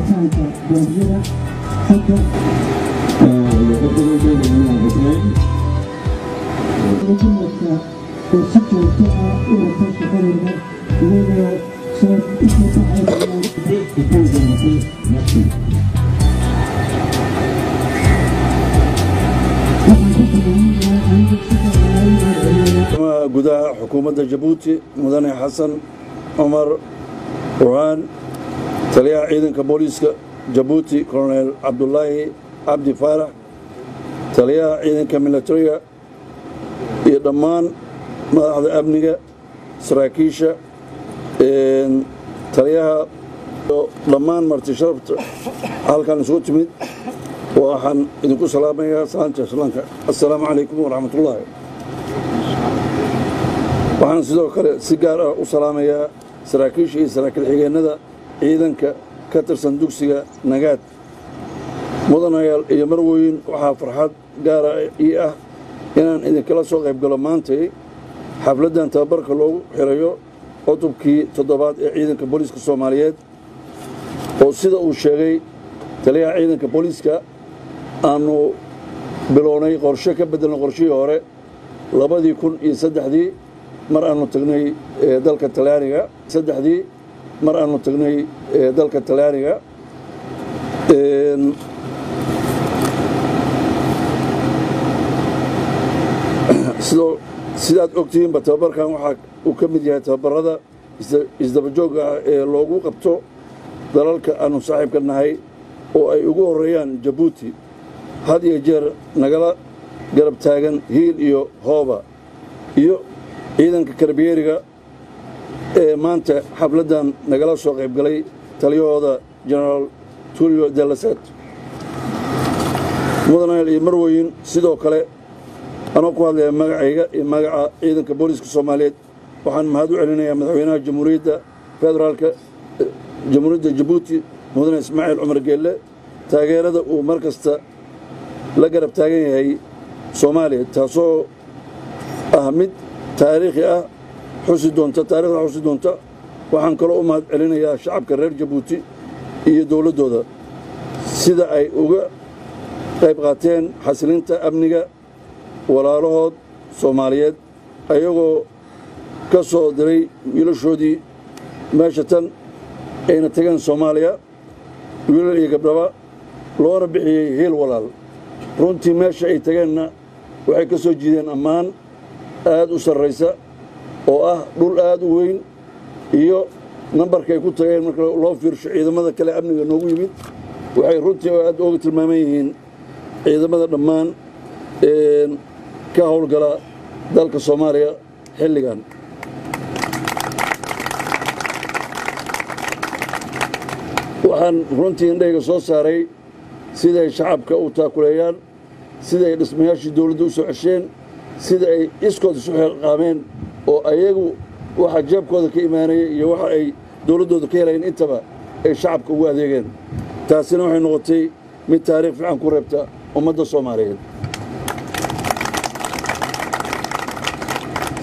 bixitaanka bangiyada xagga xukuumadka oo si joogto ah u wata shaqadooda iyagoo soo gudaha xukuumadda Jabuuti mudane Xasan Omar Burhaan taliyaha ciidanka booliiska Jabuuti Colonel Abdullahi Abdi Faarax taliyaha ciidanka militariga iyo dhammaan madaxda amniga saraakiisha taliyaha dhammaan marti sharafta halkan isugu timid waxaan idinku salaamayaa salaanta islaamka assalaamu calaykum waraxmatullaahi waxaan sidoo kale si gaar ah u salaamayaa saraakiisha iyo saraakiil xigeenada ciidanka ka tirsan dugsiga Nagaad mudanayaal iyo marwooyin waxaa farxad gaar ah ii ah inaan idinkala soo qayb galo maantay xafladdan tababarka loogu xirayo cutubkii 7aad ee ciidanka booliiska Soomaaliyeed oo sida uu sheegay taliyaha ciidanka booliiska aanu bilownay qorshe ka bedelna qorshihii hore 2003 mar aanu tagnay dalka Talyaaniga mar aanu tagnay dalka Talyaaniga sidaad ogtihiin tababarkan waxa uu ka mid yahay tababarada isdaba joogga ah ee loogu qabto dalalka aanu saaxiibka nahay oo ay ugu horeeyaan Jabuuti had iyo jeer nagala garab taagan hiil iyo hooba iyo ciidanka Karbiyeeriga ee maanta xafladdan nagala soo qayb galay taliyahooda General Tulio de la Sete mudanayaal iyo marwooyin sidoo kale anoo ku hadlaya magacayga iyo magaca ciidanka booliiska Soomaaliyeed waxaan mahad u celinayaa madaxweynaha Jamhuuriyadda Federaalka Jamhuuriyadda Jabuuti mudane Ismaaciil Cumar Geelle taageerada uu markasta la garab taagan yahay Soomaaliya taasoo ah mid taariikhi ah taariikhda xusi doonta waxaan kaloo u mahad celinayaa shacabka reer Jabuuti iyo dowladooda sida ay uga qayb qaateen xasilinta amniga walaalahood Soomaaliyeed ayagoo ka soo diray wiilashoodii meesha tan ayna tageen Soomaaliya wiilal iyo gabdhaba loona bixiyey heel walaal runtii meesha ay tageenna waxay ka soo jiideen ammaan aad u sarreysa oo ah dhul aad u weyn iyo nambarka ay ku tageen marka loo fiirsho ciidamada kale amniga noogu yimid waxay runtii aad uga tilmaaman yihiin ciidamada dhammaan ka howlgala dalka Soomaaliya xilligan waxaan runtii indhayga soo saaray sida ay shacabka u taakuleeyaan sida ay dhismayaashii dowladda u soo cesheen sida ay iskood isu xilqaameen oo ayagu waxa jeebkooda ka imaanaya iyo waxa ay dowladdooda ka helayeen intaba ay shacabka ugu adeegeen taasina waxay noqotay mid taariikh fiican ku reebta ummadda Soomaaliyeed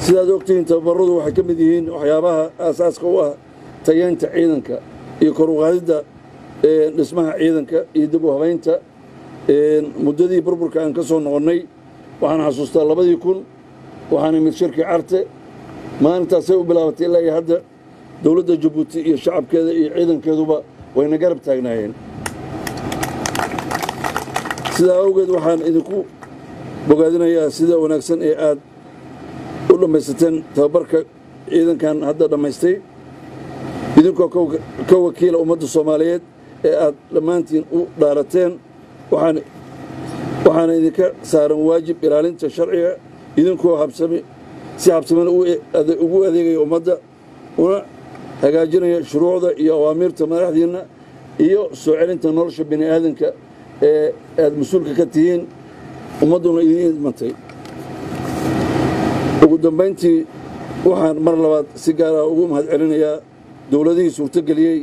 sidaad ogtihiin tababaradu waxay ka mid yihiin waxyaabaha aasaaska u ah tayeynta ciidanka iyo kor u qaadidda dhismaha ciidanka iyo dib u habaynta muddadii burburka aan ka soo noqonnay waxaan xasuustaa 2000 waxaan imid shirkii Carte maalintaasay u bilaabatay ilaa iyo hadda dowladda Jabuuti iyo shacabkeeda iyo ciidankeeduba wayna garab taagnaayeen sidaa awgeed waxaan idinku bogaadinayaa sida wanaagsan ee aad u dhamaysateen tababarka ciidankan hadda dhamaystay idinkoo ka wakiila ummadda Soomaaliyeed ee aad dhammaantiin u dhaarateen waxaana idinka saaran waajib ilaalinta sharciga idinkoo si habsami ugu adeegaya ummadda una hagaajinaya shuruucda iyo awaamirta madaxdiina iyo soo celinta nolosha bini'aadanka ee aad mas'uulka ka tihiin ummadduna idin idmantay ugu dambayntii waxaan mar labaad si gaar ah ugu mahad celinayaa dowladihii suurtageliyey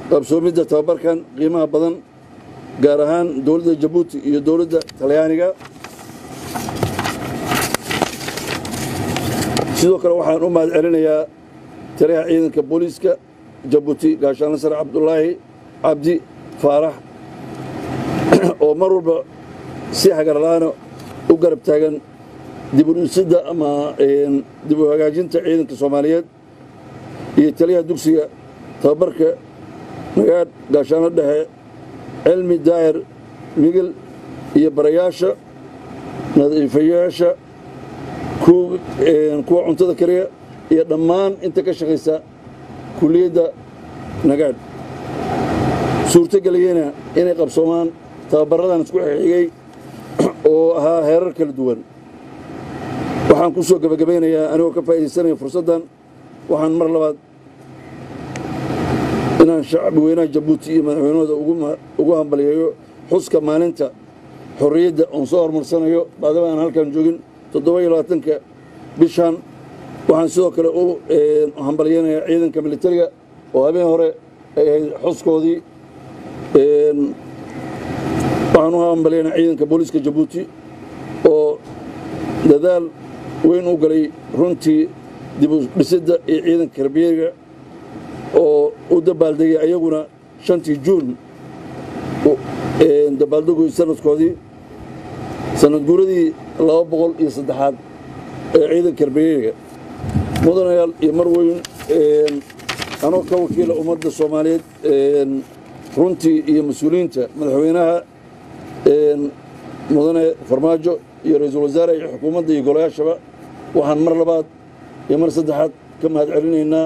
qabsoomidda tababarkan qiimaha badan gaar ahaan dowladda Jabuuti iyo dowladda Talyaaniga sidoo kale waxaan u mahad celinayaa taliyaha ciidanka booliiska Jabuuti gaashaan Nasir Abdullaahi cabdi faarax oo mar walba si hagarlaana u garab taagan dib u dhisidda ama dib u hagaajinta ciidanka soomaaliyeed iyo taliyaha dugsiga tababarka nagaadh gaashaano dhexe cilmi daahir migil iyo barayaasha nadiifayaasha kuwa cuntada kariya iyo dhammaan inta ka shaqaysa kulliyadda nagaadh suurtogeliyena inay qabsoomaan tababaradan isku xigay oo ahaa heerar kala duwan waxaan ku soo gabagabaynayaa anigoo ka faa'iidaysanaya fursaddan waxaan mar labaad inaan shacbi weynaha jabuuti iyo madaxweynahooda ugu hambaliyeeyo xuska maalinta xorriyadda oon soo horumarsanayo maadaama aan halkan joogin 27-ka bishan waxaan sidoo kale u hambaliyeynayaa ciidanka militariga oo habeen hore ay ahayd xuskoodii waxaan u hambaliyeynayaa ciidanka booliiska jabuuti oo dadaal weyn u galay runtii dib u dhisidda iyo ciidanka karabiyeriga oo u dabaaldegay ayaguna 5 juun dabaaldegooy sanadkoodii sanad guuradii 203aad ee ciidanka karabiyeriga mudanayaal iyo marweyn anoo ka wakiila ummadda soomaaliyeed runtii iyo mas-uuliyiinta madaxweynaha mudane farmaajo iyo ra-iisul wasaare iyo xukuumadda iyo golayaashaba waxaan mar labaad iyo mar saddexaad ka mahad celinaynaa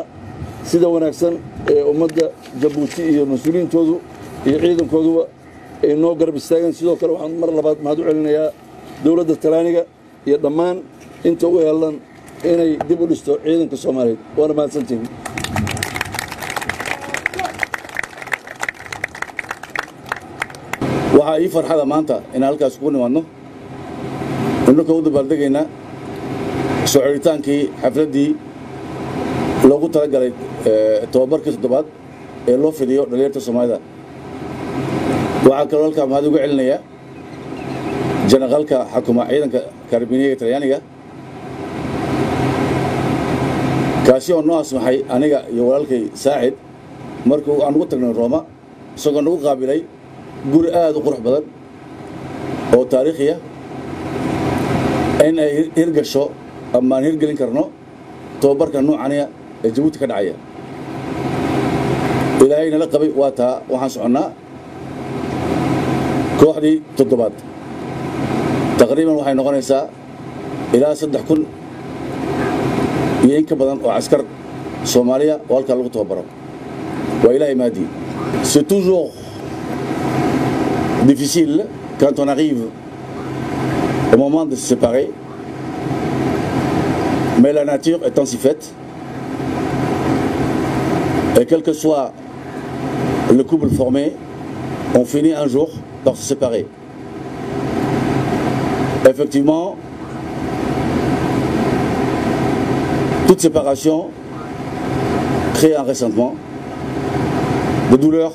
sida wanaagsan ee ummadda jabuuti iyo mas-uuliyiintoodu iyo ciidankooduba ay noo garab istaageen sidoo kale waxaan mar labaad mahad u celinayaa dowladda talaaniga iyo dhammaan inta u heellan inay dib u dhisto ciidanka soomaaliyeed waana mahadsantihin waxaa ii farxada maanta inaan halkaas kugu nimaadno innaka u dabaaldegaynaa soo celitaankii xafladdii loogu talagalay tababarkii 7aad ee loo fidiyo dhalinyarta soomaalida waxaa kaloo halkaa mahad ugu celinayaa janaqalka xakuma ciidanka karabiniga talyaaniga kaasi oo noo asmaxay aniga iyo walaalkay saacid markuu aan ugu tagnay Roma isagoo nagu qaabilay guri aad u qurux badan oo taariikhiya in ay hirgasho ama aan hirgelin karno tababarka noocaniya ee Jabuuti ka dhacaya ilaahay nala qabay waa taa waxaan soconnaa kooxdii 7aad taqriiban waxay noqonaysaa ilaa 3,000 iyo in ka badan oo askar Soomaaliya oo halka lagu tababaro waa ilaahay maadi c'est toujours difficile quand on arrive au moment de se séparer, mais la nature est ainsi faite, et quel que soit le couple formé, on finit un jour par se séparer. Effectivement, toute séparation crée un ressentiment, de douleur.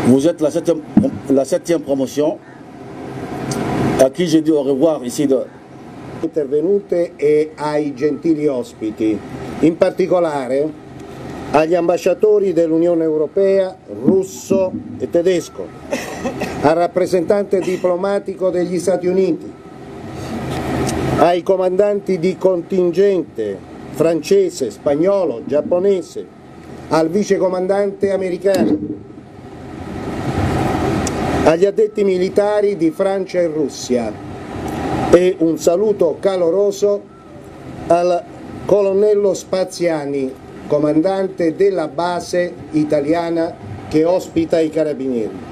Vous êtes la septième promotion a chi j'ai dit au revoir ici intervenute e ai gentili ospiti, in particolare agli ambasciatori dell'Unione Europea russo e tedesco, al rappresentante diplomatico degli Stati Uniti, ai comandanti di contingente francese, spagnolo, giapponese, al vicecomandante americano, agli addetti militari di Francia e Russia e un saluto caloroso al colonnello Spaziani, comandante della base italiana che ospita i carabinieri.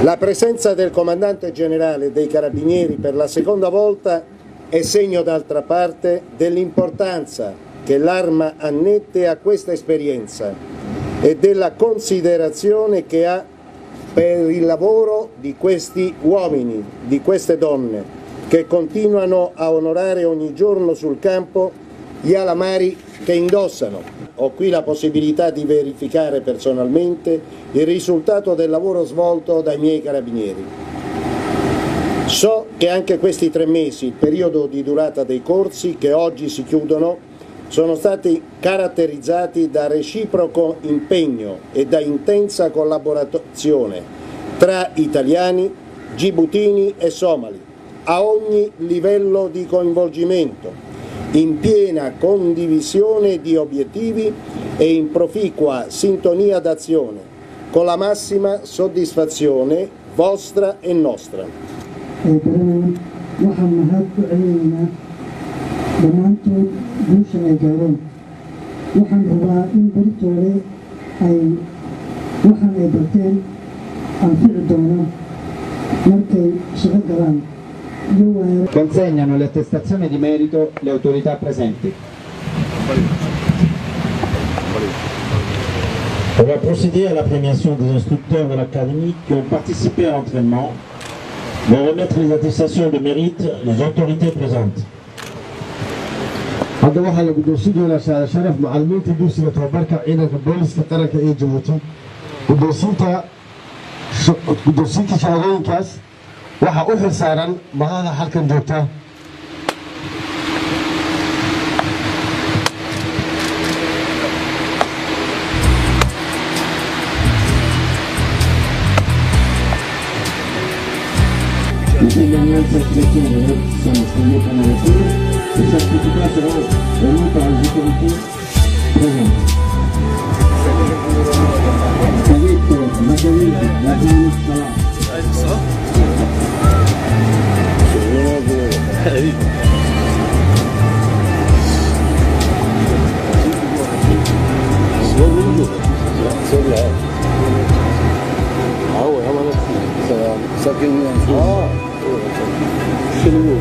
La presenza del comandante generale dei carabinieri per la seconda volta è segno d'altra parte dell'importanza che l'Arma annette a questa esperienza e della considerazione che ha per il lavoro di questi uomini, di queste donne, che continuano a onorare ogni giorno sul campo gli alamari che indossano. Ho qui la possibilità di verificare personalmente il risultato del lavoro svolto dai miei carabinieri. So che anche questi 3 mesi, il periodo di durata dei corsi che oggi si chiudono, sono stati caratterizzati da reciproco impegno e da intensa collaborazione tra italiani, gibutini e somali, a ogni livello di coinvolgimento, in piena condivisione di obiettivi e in proficua sintonia d'azione, con la massima soddisfazione vostra e nostra. waxaan mahad ku celinaynaa dhammaantood guusha ay gaareen. waxaan rabaa in beritoole waxaan ay barteen anfici doono markay shaqo galaan. Consegnano le attestazioni di merito le autorità presenti. On va procéder à la premiation des instructeurs de l'académie qui ont participé à l'entraînement. Vont remettre les attestations de mérite les autorités présentes. hadda waxaa la guddoonsin doonaa shahaado sharaf macallimiinta dugsiga tababarka ciidanka booliska qaranka ee Jabuuti. guddoonsiinta shahaadooyinkaas waxaa u xilsaaran madaxda halkan joogta. Les gagnants de cette section de vote sont distribués pendant le cours. Les certificats seront remis par les autorités présentes. David, Magali, Nadine, Salah. ساكن شنو